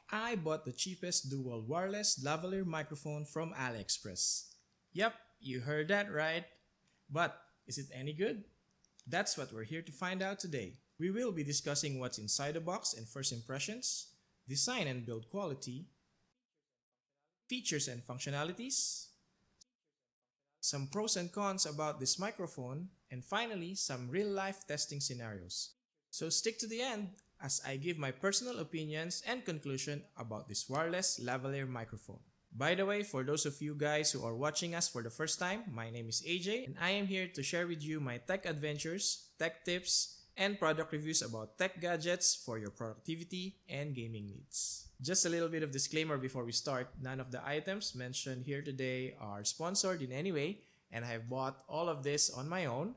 I bought the cheapest dual wireless lavalier microphone from AliExpress. Yep, you heard that right. But is it any good? That's what we're here to find out today. We will be discussing what's inside the box and first impressions, design and build quality, features and functionalities, some pros and cons about this microphone, and finally, some real-life testing scenarios. So stick to the end as I give my personal opinions and conclusion about this wireless lavalier microphone. By the way, for those of you guys who are watching us for the first time, my name is AJ and I am here to share with you my tech adventures, tech tips, and product reviews about tech gadgets for your productivity and gaming needs. Just a little bit of disclaimer before we start, none of the items mentioned here today are sponsored in any way, and I have bought all of this on my own.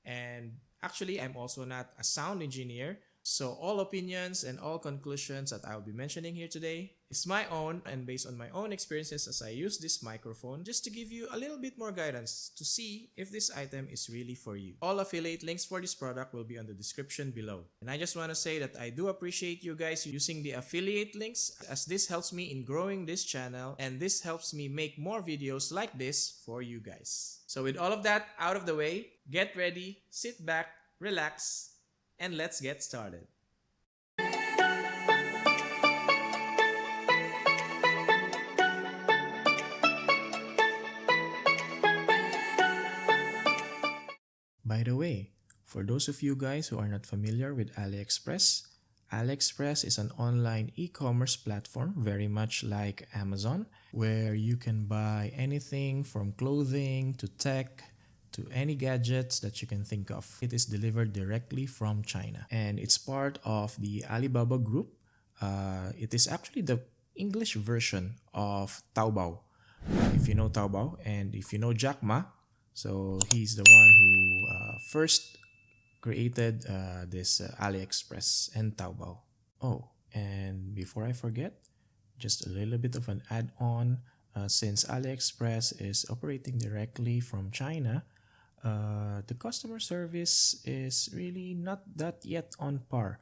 And actually, I'm also not a sound engineer, so all opinions and all conclusions that I'll be mentioning here today is my own and based on my own experiences as I use this microphone, just to give you a little bit more guidance to see if this item is really for you. All affiliate links for this product will be on the description below. And I just want to say that I do appreciate you guys using the affiliate links, as this helps me in growing this channel and this helps me make more videos like this for you guys. So with all of that out of the way, get ready, sit back, relax, and let's get started. By the way, for those of you guys who are not familiar with AliExpress, AliExpress is an online e-commerce platform very much like Amazon, where you can buy anything from clothing to tech to any gadgets that you can think of. It is delivered directly from China and it's part of the Alibaba group. It is actually the English version of Taobao. If you know Taobao and if you know Jack Ma, so he's the one who first created this AliExpress and Taobao. Oh, and before I forget, just a little bit of an add-on. Since AliExpress is operating directly from China, the customer service is really not that yet on par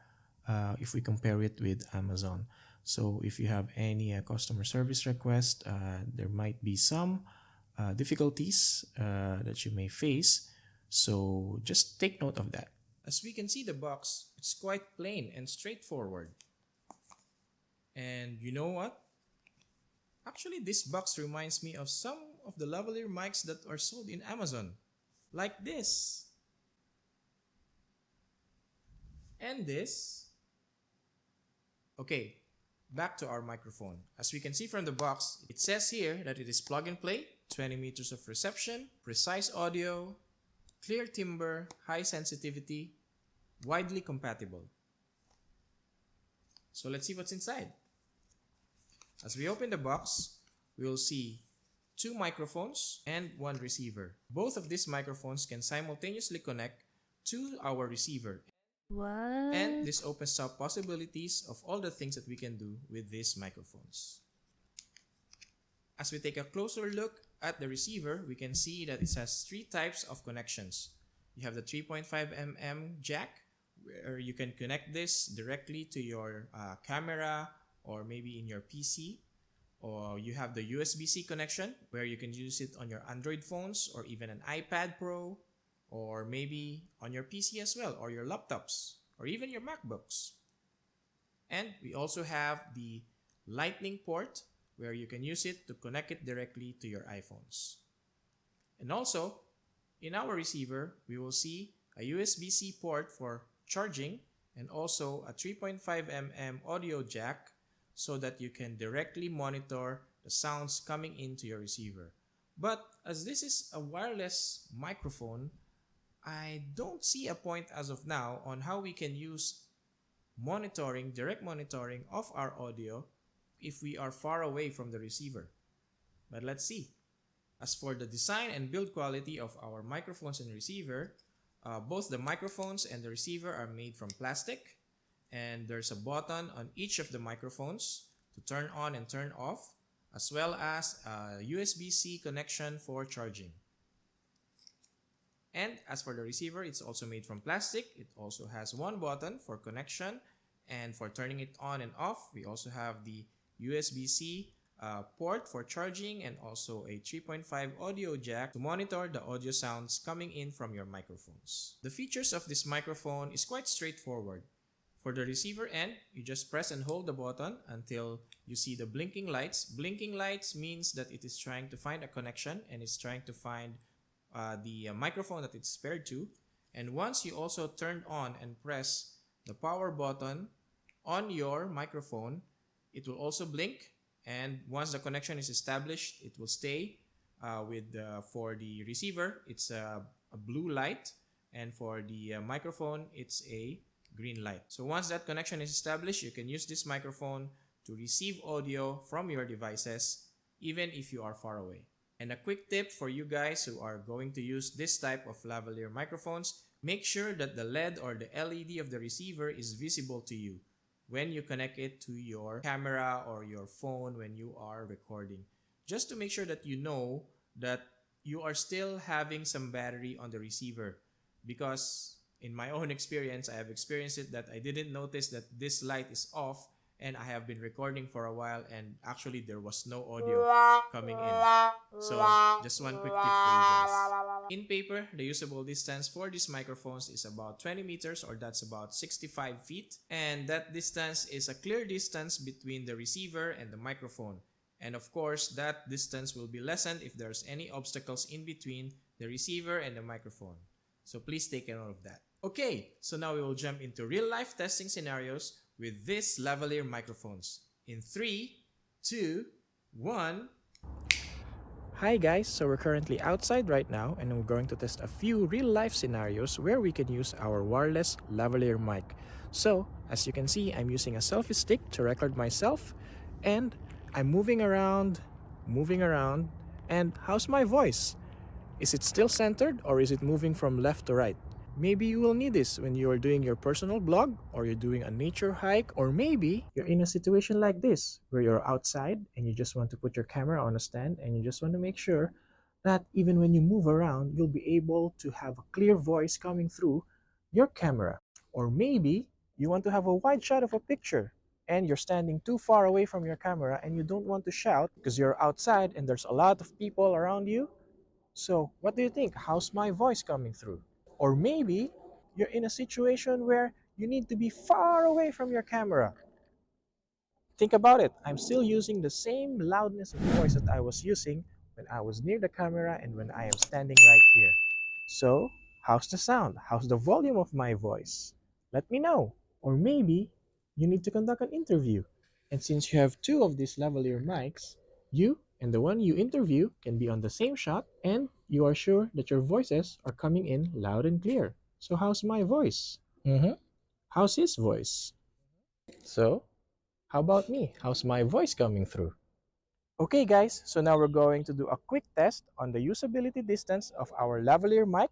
if we compare it with Amazon. So if you have any customer service request, there might be some difficulties that you may face. So just take note of that. As we can see the box, it's quite plain and straightforward. And you know what? Actually, this box reminds me of some of the lavalier mics that are sold in Amazon. Like this. And this. Okay, back to our microphone. As we can see from the box, it says here that it is plug and play, 20 meters of reception, precise audio, clear timbre, high sensitivity, widely compatible. So let's see what's inside. As we open the box, we will see 2 microphones and 1 receiver. Both of these microphones can simultaneously connect to our receiver. What? And this opens up possibilities of all the things that we can do with these microphones. As we take a closer look at the receiver, we can see that it has 3 types of connections. You have the 3.5mm jack, where you can connect this directly to your camera or maybe in your PC. Or you have the USB-C connection, where you can use it on your Android phones or even an iPad Pro, or maybe on your PC as well, or your laptops, or even your MacBooks. And we also have the Lightning port, where you can use it to connect it directly to your iPhones. And also, in our receiver, we will see a USB-C port for charging and also a 3.5mm audio jack, so that you can directly monitor the sounds coming into your receiver. But as this is a wireless microphone, I don't see a point as of now on how we can use monitoring, direct monitoring of our audio if we are far away from the receiver. But let's see. As for the design and build quality of our microphones and receiver, both the microphones and the receiver are made from plastic. And there's a button on each of the microphones to turn on and turn off, as well as a USB-C connection for charging. And as for the receiver, it's also made from plastic. It also has 1 button for connection And for turning it on and off, we also have the USB-C port for charging and also a 3.5 audio jack to monitor the audio sounds coming in from your microphones. The features of this microphone is quite straightforward. For the receiver end, you just press and hold the button until you see the blinking lights. Blinking lights means that it is trying to find a connection and it's trying to find the microphone that it's paired to. And once you also turn on and press the power button on your microphone, it will also blink. And once the connection is established, it will stay. For the receiver, it's a blue light, and for the microphone, it's a green light. So once that connection is established, you can use this microphone to receive audio from your devices, even if you are far away. And a quick tip for you guys who are going to use this type of lavalier microphones, make sure that the LED or the LED of the receiver is visible to you when you connect it to your camera or your phone when you are recording. Just to make sure that you know that you are still having some battery on the receiver, because in my own experience, I have experienced it that I didn't notice that this light is off and I have been recording for a while and actually there was no audio coming in. So just one quick tip for you guys. In paper, the usable distance for these microphones is about 20 meters, or that's about 65 feet. And that distance is a clear distance between the receiver and the microphone. And of course, that distance will be lessened if there's any obstacles in between the receiver and the microphone. So please take note of that. Okay, so now we will jump into real life testing scenarios with these lavalier microphones. In 3, 2, 1. Hi guys, so we're currently outside right now and we're going to test a few real life scenarios where we can use our wireless lavalier mic. So, as you can see, I'm using a selfie stick to record myself and I'm moving around, and how's my voice? Is it still centered or is it moving from left to right? Maybe you will need this when you are doing your personal blog or you're doing a nature hike, or maybe you're in a situation like this where you're outside and you just want to put your camera on a stand and you just want to make sure that even when you move around, you'll be able to have a clear voice coming through your camera. Or maybe you want to have a wide shot of a picture and you're standing too far away from your camera and you don't want to shout because you're outside and there's a lot of people around you. So, what do you think? How's my voice coming through? Or maybe you're in a situation where you need to be far away from your camera. Think about it. I'm still using the same loudness of voice that I was using when I was near the camera and when I am standing right here. So, how's the sound? How's the volume of my voice? Let me know. Or maybe you need to conduct an interview. And since you have two of these lavalier mics, you and the one you interview can be on the same shot and you are sure that your voices are coming in loud and clear. So, how's my voice? How's his voice? So, how about me? How's my voice coming through? Okay guys, so now we're going to do a quick test on the usability distance of our lavalier mic.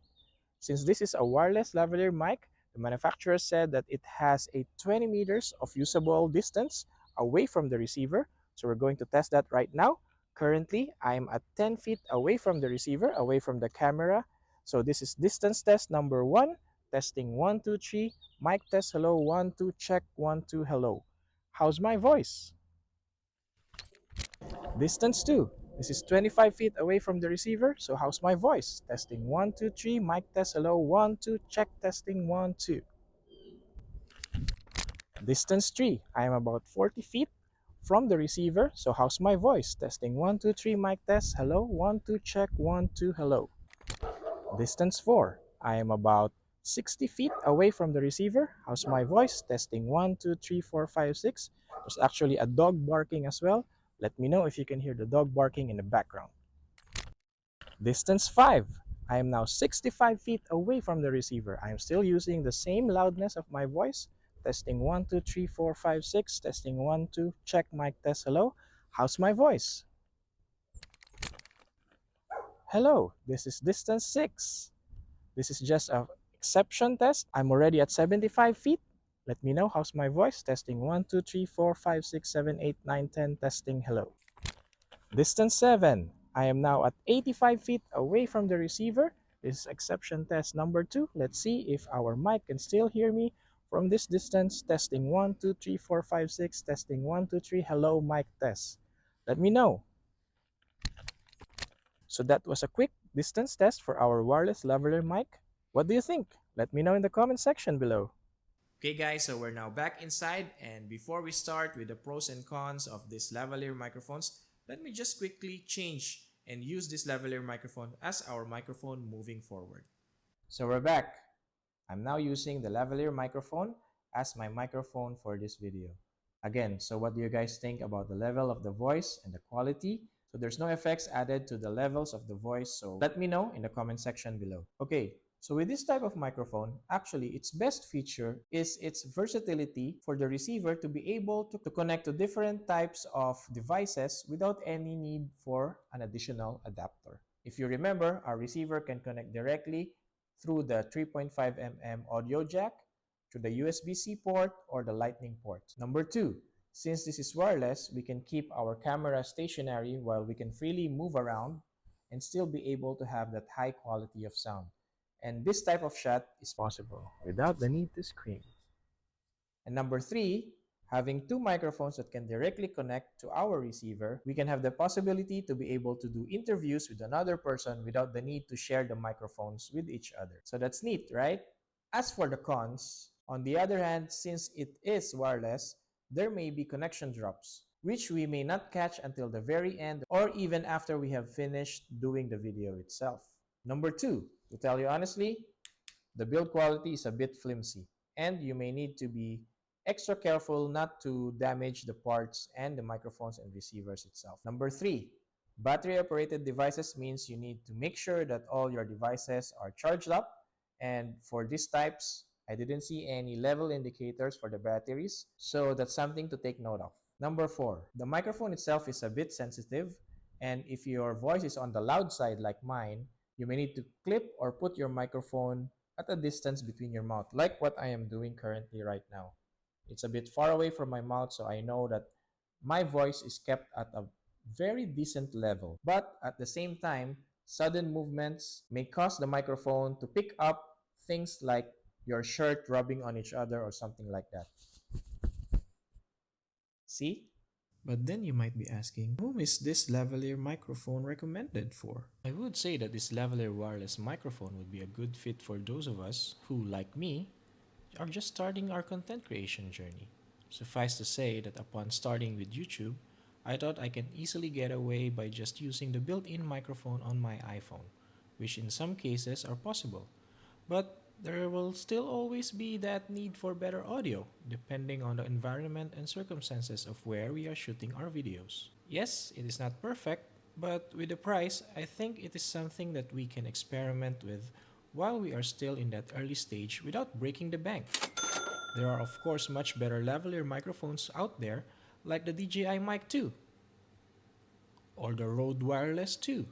Since this is a wireless lavalier mic, the manufacturer said that it has a 20 meters of usable distance away from the receiver. So we're going to test that right now. Currently, I'm at 10 feet away from the receiver, away from the camera. So this is distance test number 1. Testing 1, 2, 3. Mic test, hello, 1, 2, check, 1, 2, hello. How's my voice? Distance 2. This is 25 feet away from the receiver, so how's my voice? Testing 1, 2, 3, mic test, hello, 1, 2, check, testing 1, 2. Distance 3. I am about 40 feet from the receiver, so how's my voice? Testing 1, 2, 3, mic test, hello, 1, 2, check, 1, 2, hello. Distance 4. I am about 60 feet away from the receiver. How's my voice? Testing 1, 2, 3, 4, 5, 6. There's actually a dog barking as well. Let me know if you can hear the dog barking in the background. Distance 5. I am now 65 feet away from the receiver. I am still using the same loudness of my voice. Testing 1, 2, 3, 4, 5, 6. Testing 1, 2. Check, mic test, hello. How's my voice? Hello, this is distance 6. This is just an exception test. I'm already at 75 feet. Let me know how's my voice. Testing 1, 2, 3, 4, 5, 6, 7, 8, 9, 10. Testing, hello. Distance 7. I am now at 85 feet away from the receiver. This is exception test number 2. Let's see if our mic can still hear me From this distance, testing 1, 2, 3, 4, 5, 6, testing 1, 2, 3, hello, mic test. Let me know. So that was a quick distance test for our wireless lavalier mic. What do you think? Let me know in the comment section below. Okay guys, so we're now back inside, and before we start with the pros and cons of these lavalier microphones, let me just quickly change and use this lavalier microphone as our microphone moving forward. So we're back. I'm now using the lavalier microphone as my microphone for this video. Again, so what do you guys think about the level of the voice and the quality? So there's no effects added to the levels of the voice, so let me know in the comment section below. Okay, so with this type of microphone, actually its best feature is its versatility for the receiver to be able to connect to different types of devices without any need for an additional adapter. If you remember, our receiver can connect directly through the 3.5mm audio jack, through the USB-C port, or the Lightning port. Number two, since this is wireless, we can keep our camera stationary while we can freely move around and still be able to have that high quality of sound. And this type of shot is possible without the need to scream. And number three, having two microphones that can directly connect to our receiver, we can have the possibility to be able to do interviews with another person without the need to share the microphones with each other. So that's neat, right? As for the cons, on the other hand, since it is wireless, there may be connection drops, which we may not catch until the very end or even after we have finished doing the video itself. Number two, to tell you honestly, the build quality is a bit flimsy, and you may need to be extra careful not to damage the parts and the microphones and receivers itself. Number three, battery operated devices means you need to make sure that all your devices are charged up, and for these types, I didn't see any level indicators for the batteries, so that's something to take note of. Number four, the microphone itself is a bit sensitive, and if your voice is on the loud side like mine, you may need to clip or put your microphone at a distance between your mouth, like what I am doing currently right now. It's a bit far away from my mouth, so I know that my voice is kept at a very decent level. But at the same time, sudden movements may cause the microphone to pick up things like your shirt rubbing on each other or something like that. See? But then you might be asking, whom is this lavalier microphone recommended for? I would say that this lavalier wireless microphone would be a good fit for those of us who, like me, are just starting our content creation journey. Suffice to say that upon starting with YouTube, I thought I can easily get away by just using the built-in microphone on my iPhone, which in some cases are possible. But there will still always be that need for better audio, depending on the environment and circumstances of where we are shooting our videos. Yes, it is not perfect, but with the price, I think it is something that we can experiment with while we are still in that early stage without breaking the bank. There are of course much better lavalier microphones out there, like the DJI Mic 2 or the Rode Wireless 2,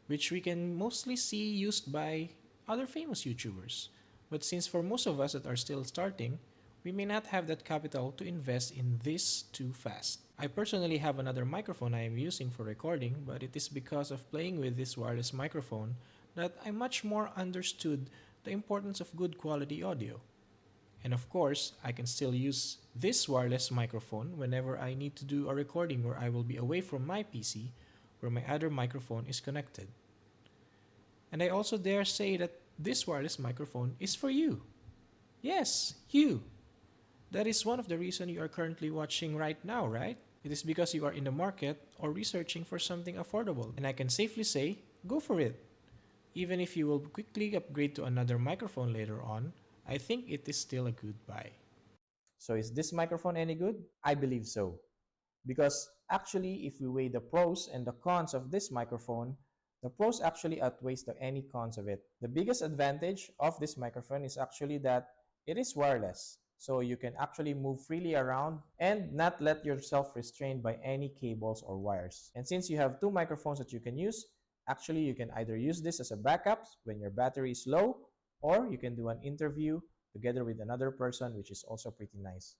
which we can mostly see used by other famous YouTubers. But since for most of us that are still starting, we may not have that capital to invest in this too fast. I personally have another microphone I am using for recording, but it is because of playing with this wireless microphone that I much more understood the importance of good quality audio. And of course, I can still use this wireless microphone whenever I need to do a recording where I will be away from my PC where my other microphone is connected. And I also dare say that this wireless microphone is for you. Yes, you. That is one of the reasons you are currently watching right now, right? It is because you are in the market or researching for something affordable. And I can safely say, go for it. Even if you will quickly upgrade to another microphone later on, I think it is still a good buy. So is this microphone any good? I believe so. Because actually, if we weigh the pros and the cons of this microphone, the pros actually outweighs any cons of it. The biggest advantage of this microphone is actually that it is wireless. So you can actually move freely around and not let yourself restrained by any cables or wires. And since you have two microphones that you can use, actually you can either use this as a backup when your battery is low, or you can do an interview together with another person, which is also pretty nice.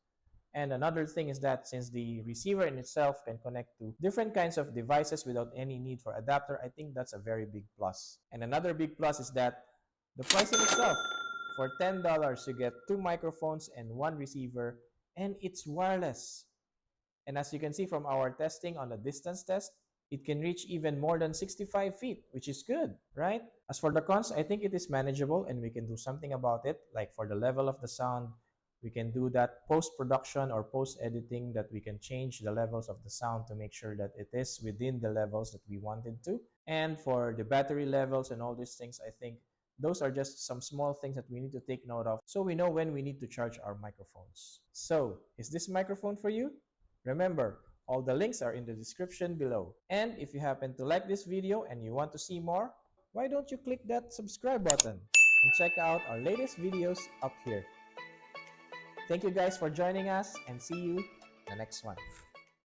And another thing is that since the receiver in itself can connect to different kinds of devices without any need for adapter, I think that's a very big plus. And another big plus is that the pricing itself for $10, you get 2 microphones and 1 receiver, and it's wireless. And as you can see from our testing on the distance test, it can reach even more than 65 feet, which is good, right? As for the cons, I think it is manageable and we can do something about it. Like for the level of the sound, we can do that post-production or post-editing, that we can change the levels of the sound to make sure that it is within the levels that we wanted to. And for the battery levels and all these things, I think those are just some small things that we need to take note of so we know when we need to charge our microphones. So, is this microphone for you? Remember, all the links are in the description below. And if you happen to like this video and you want to see more, why don't you click that subscribe button and check out our latest videos up here. Thank you guys for joining us, and see you in the next one.